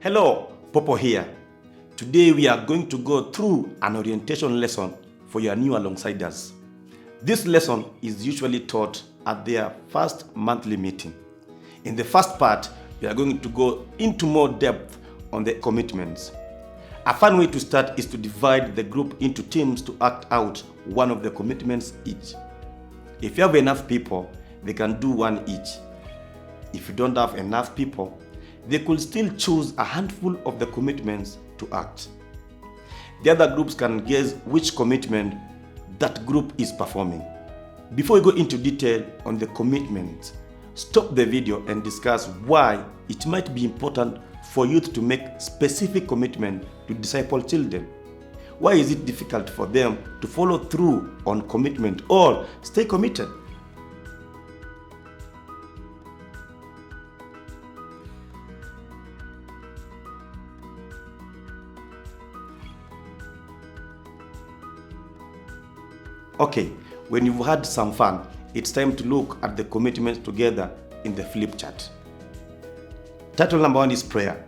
Hello, Popo here. Today we are going to go through an orientation lesson for your new alongsiders. This lesson is usually taught at their first monthly meeting. In the first part, we are going to go into more depth on the commitments. A fun way to start is to divide the group into teams to act out one of the commitments each. If you have enough people, they can do one each. If you don't have enough people, they could still choose a handful of the commitments to act. The other groups can guess which commitment that group is performing. Before we go into detail on the commitment, stop the video and discuss why it might be important for youth to make specific commitment to disciple children. Why is it difficult for them to follow through on commitment or stay committed? Okay, when you've had some fun, it's time to look at the commitments together in the flip chart. Title number 1 is prayer.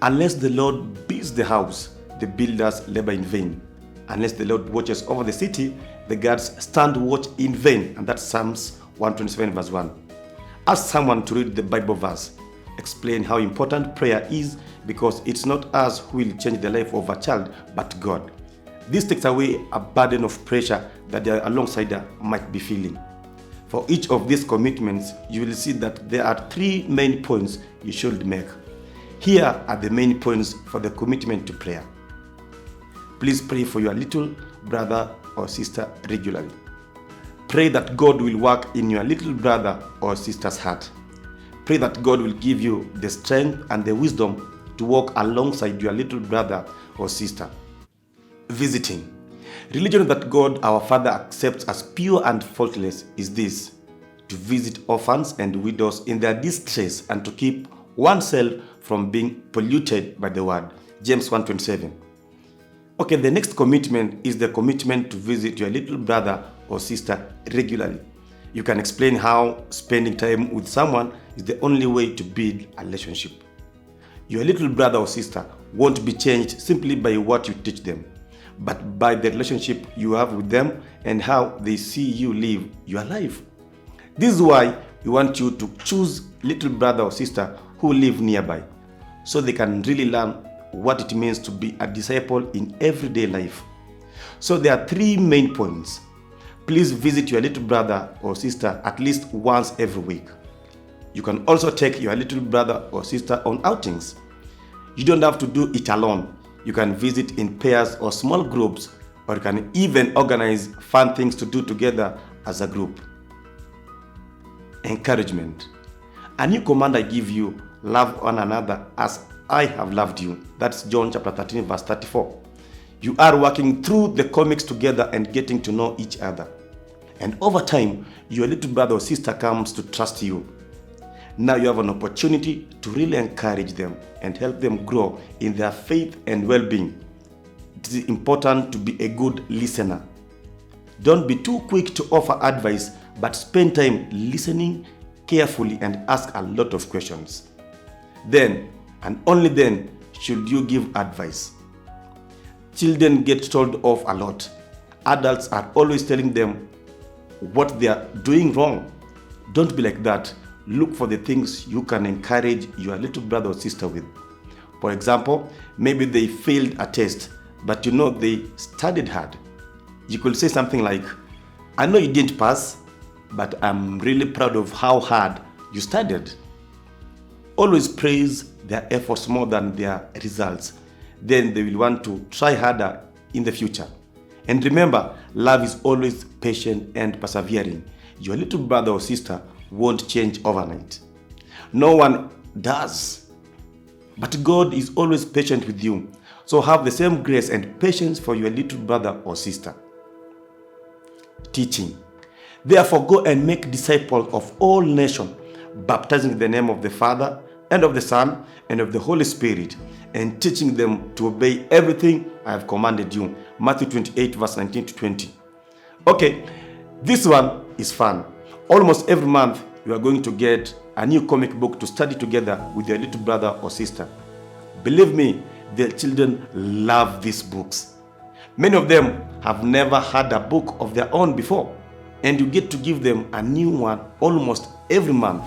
Unless the Lord builds the house, the builders labor in vain. Unless the Lord watches over the city, the guards stand watch in vain. And that's Psalms 127 verse 1. Ask someone to read the Bible verse. Explain how important prayer is, because it's not us who will change the life of a child, but God. This takes away a burden of pressure that the alongsider might be feeling. For each of these commitments, you will see that there are 3 main points you should make. Here are the main points for the commitment to prayer. Please pray for your little brother or sister regularly. Pray that God will work in your little brother or sister's heart. Pray that God will give you the strength and the wisdom to walk alongside your little brother or sister. Visiting. Religion that God our Father accepts as pure and faultless is this: to visit orphans and widows in their distress and to keep oneself from being polluted by the word. James 1:27. Okay, the next commitment is the commitment to visit your little brother or sister regularly. You can explain how spending time with someone is the only way to build a relationship. Your little brother or sister won't be changed simply by what you teach them, but by the relationship you have with them and how they see you live your life. This is why we want you to choose little brother or sister who live nearby, so they can really learn what it means to be a disciple in everyday life. So there are 3 main points. Please visit your little brother or sister at least once every week. You can also take your little brother or sister on outings. You don't have to do it alone. You can visit in pairs or small groups, or you can even organize fun things to do together as a group. Encouragement. A new command I give you: love one another as I have loved you. That's John chapter 13 verse 34. You are working through the comics together and getting to know each other. And over time, your little brother or sister comes to trust you. Now you have an opportunity to really encourage them and help them grow in their faith and well-being. It is important to be a good listener. Don't be too quick to offer advice, but spend time listening carefully and ask a lot of questions. Then, and only then, should you give advice. Children get told off a lot. Adults are always telling them what they are doing wrong. Don't be like that. Look for the things you can encourage your little brother or sister with. For example, maybe they failed a test, but you know they studied hard. You could say something like, "I know you didn't pass, but I'm really proud of how hard you studied." Always praise their efforts more than their results. Then they will want to try harder in the future. And remember, love is always patient and persevering. Your little brother or sister won't change overnight. No one does. But God is always patient with you. So have the same grace and patience for your little brother or sister. Teaching. Therefore go and make disciples of all nations, baptizing in the name of the Father and of the Son and of the Holy Spirit, and teaching them to obey everything I have commanded you. Matthew 28 verse 19 to 20. Okay, this one is fun. Almost every month, you are going to get a new comic book to study together with your little brother or sister. Believe me, the children love these books. Many of them have never had a book of their own before, and you get to give them a new one almost every month.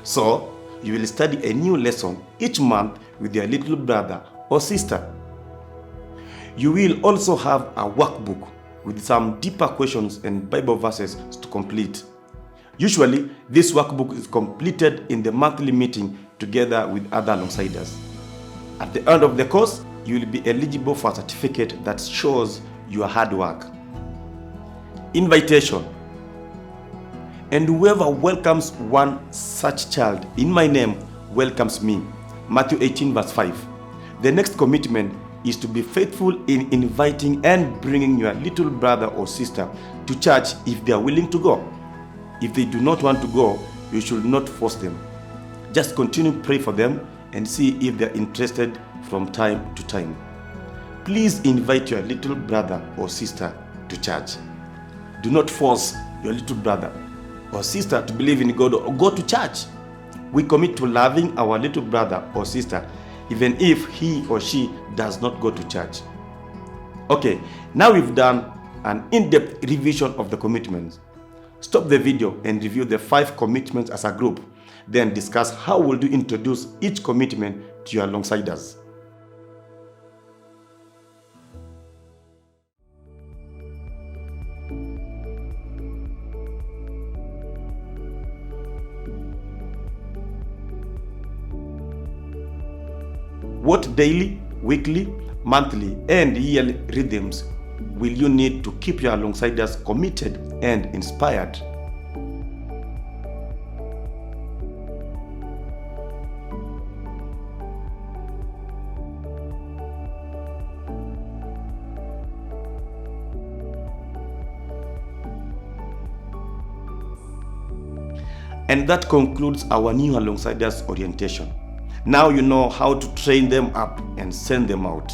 So, you will study a new lesson each month with your little brother or sister. You will also have a workbook with some deeper questions and Bible verses to complete. Usually, this workbook is completed in the monthly meeting together with other alongside-us. At the end of the course, you will be eligible for a certificate that shows your hard work. Invitation. And whoever welcomes one such child in my name welcomes me. Matthew 18 verse 5. The next commitment is to be faithful in inviting and bringing your little brother or sister to church if they are willing to go. If they do not want to go, you should not force them. Just continue to pray for them and see if they are interested from time to time. Please invite your little brother or sister to church. Do not force your little brother or sister to believe in God or go to church. We commit to loving our little brother or sister even if he or she does not go to church. Okay, now we've done an in-depth revision of the commitments. Stop the video and review the 5 commitments as a group. Then discuss how will you introduce each commitment to your alongside-us. What daily, weekly, monthly, and yearly rhythms will you need to keep your alongside-us committed and inspired? And that concludes our new alongside-us orientation. Now you know how to train them up and send them out.